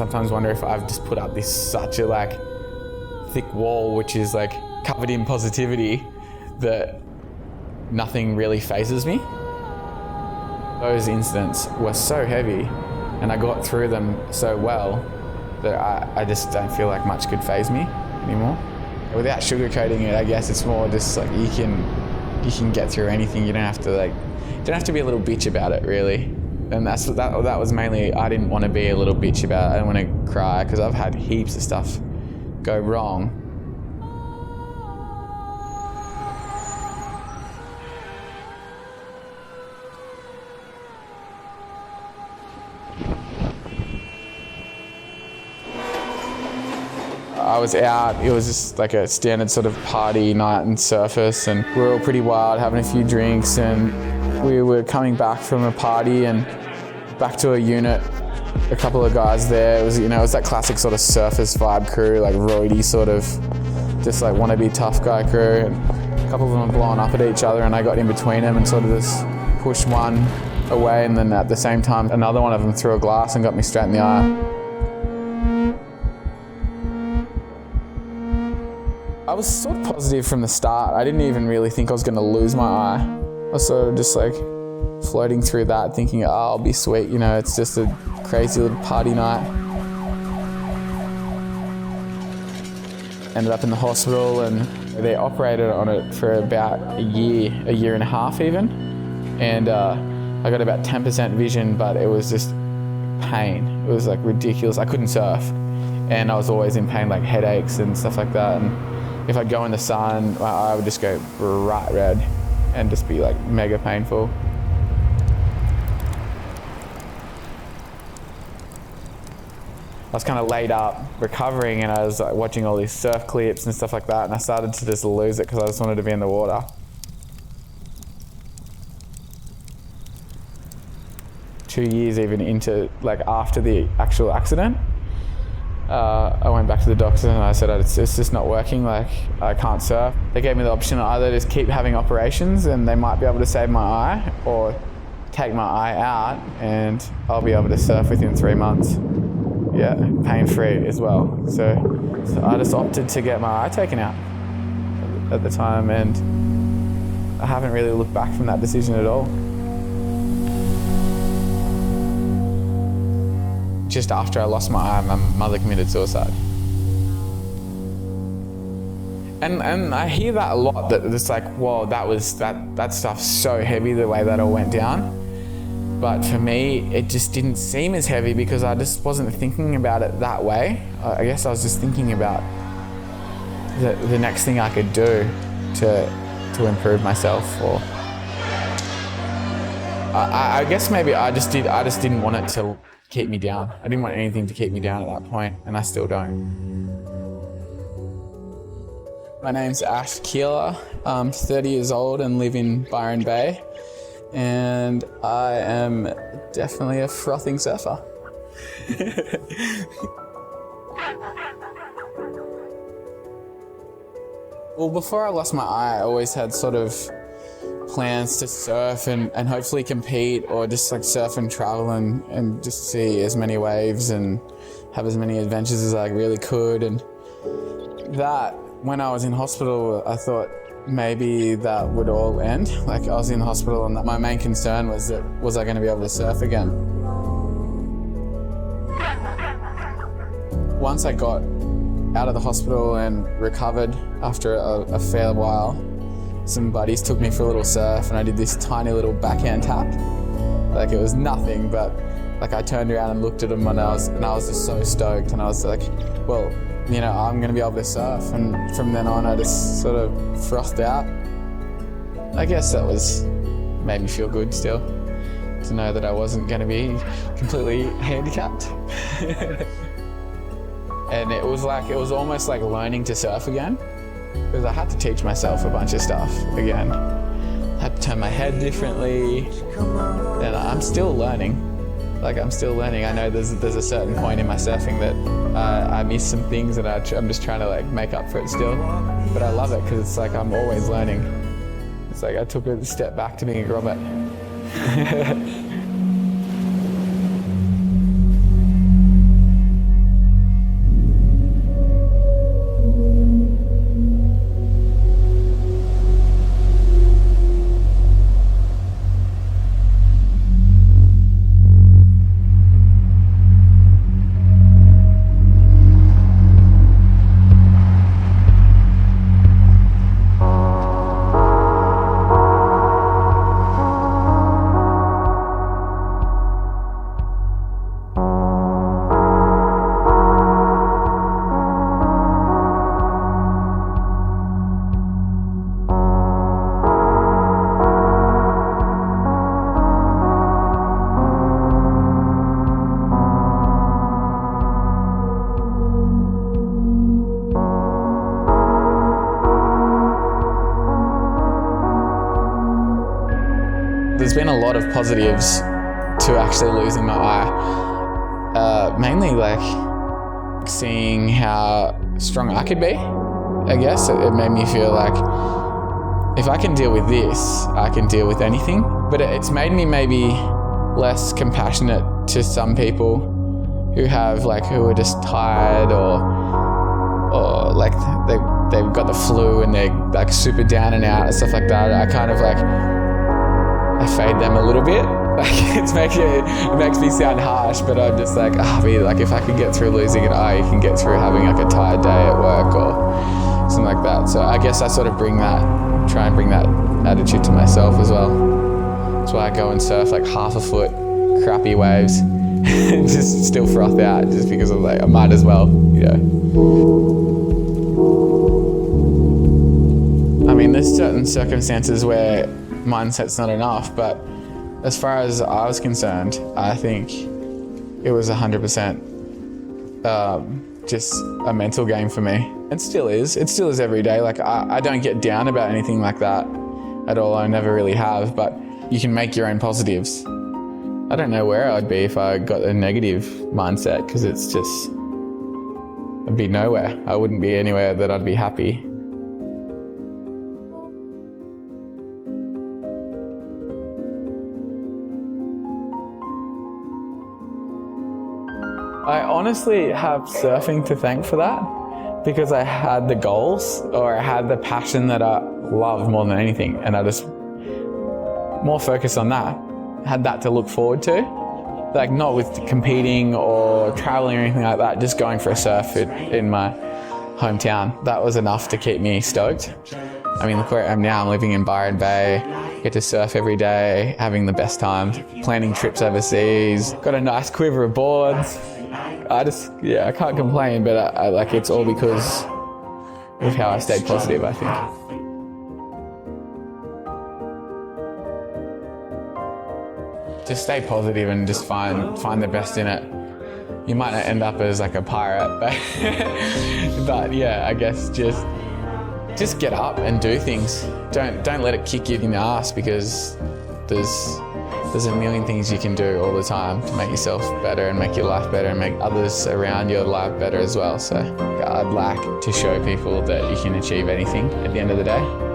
sometimes wonder if I've just put up such a thick wall, which is covered in positivity, that nothing really phases me. Those incidents were so heavy and I got through them so well that I just don't feel like much could faze me anymore. Without sugarcoating it, I guess it's more just you can get through anything. You don't have to be a little bitch about it, really. And that was mainly, I didn't want to be a little bitch about it. I didn't want to cry, because I've had heaps of stuff go wrong. I was out, it was just a standard sort of party night and surface, and we were all pretty wild, having a few drinks, and we were coming back from a party and back to a unit. A couple of guys there, it was that classic sort of surface vibe crew, roidy sort of, just wannabe tough guy crew, and a couple of them were blowing up at each other, and I got in between them and sort of just pushed one away, and then at the same time another one of them threw a glass and got me straight in the eye. I was sort of positive from the start. I didn't even really think I was going to lose my eye. I was sort of just floating through that, thinking, I'll be sweet, it's just a crazy little party night. Ended up in the hospital, and they operated on it for about a year and a half even. And I got about 10% vision, but it was just pain. It was ridiculous. I couldn't surf, and I was always in pain, headaches and stuff like that. And if I'd go in the sun, my eye would just go bright red and just be mega painful. I was kind of laid up recovering, and I was watching all these surf clips and stuff like that, and I started to just lose it because I just wanted to be in the water. 2 years even into, after the actual accident, I went back to the doctor and I said, it's just not working, I can't surf. They gave me the option to either just keep having operations and they might be able to save my eye, or take my eye out and I'll be able to surf within 3 months. Yeah, pain-free as well. So I just opted to get my eye taken out at the time, and I haven't really looked back from that decision at all. Just after I lost my eye, my mother committed suicide. And I hear that a lot, that it's whoa, that stuff's so heavy the way that all went down. But for me, it just didn't seem as heavy because I just wasn't thinking about it that way. I guess I was just thinking about the next thing I could do to improve myself, or I guess maybe I just didn't want it to keep me down. I didn't want anything to keep me down at that point, and I still don't. My name's Ash Keillah. I'm 30 years old and live in Byron Bay, and I am definitely a frothing surfer. Well, before I lost my eye, I always had sort of plans to surf and hopefully compete, or just surf and travel and just see as many waves and have as many adventures as I really could. And that, when I was in hospital, I thought maybe that would all end. I was in hospital, and my main concern was I going to be able to surf again? Once I got out of the hospital and recovered after a fair while, some buddies took me for a little surf, and I did this tiny little backhand tap. It was nothing, but I turned around and looked at them, and I was just so stoked, and I was well, I'm going to be able to surf. And from then on, I just sort of frothed out. I guess that made me feel good still, to know that I wasn't going to be completely handicapped. And it was almost like learning to surf again, because I had to teach myself a bunch of stuff again. I had to turn my head differently, and I'm still learning. I'm still learning. I know there's a certain point in my surfing that I miss some things, and I'm just trying to make up for it still. But I love it because it's I'm always learning. It's I took a step back to being a grommet. there's been a lot of positives to actually losing my eye. Mainly like seeing how strong I could be. I guess it made me feel like if I can deal with this, I can deal with anything. But it's made me maybe less compassionate to some people who are just tired or like they've got the flu and they're like super down and out and stuff like that. I kind of like, I fade them a little bit. Like it makes me sound harsh, but I'm just like, like if I can get through losing an eye, you can get through having like a tired day at work or something like that. So I guess I sort of try and bring that attitude to myself as well. That's why I go and surf like half a foot, crappy waves, and just still froth out just because I'm like, I might as well, you know. I mean, there's certain circumstances where mindset's not enough, but as far as I was concerned, I think it was 100% just a mental game for me. It still is every day. Like I don't get down about anything like that at all. I never really have, but you can make your own positives. I don't know where I'd be if I got a negative mindset, because I'd be nowhere. I wouldn't be anywhere that I'd be happy. I honestly have surfing to thank for that, because I had the goals, or I had the passion that I love more than anything, and I just more focused on that. Had that to look forward to, like not with competing or traveling or anything like that, just going for a surf in my hometown. That was enough to keep me stoked. I mean, look where I am now. I'm living in Byron Bay, get to surf every day, having the best time, planning trips overseas, got a nice quiver of boards. I can't complain, but I like, it's all because of how I stayed positive, I think. Just stay positive and just find the best in it. You might not end up as like a pirate, but yeah, I guess just get up and do things. Don't let it kick you in the ass, because there's a million things you can do all the time to make yourself better and make your life better and make others around your life better as well. So I'd like to show people that you can achieve anything at the end of the day.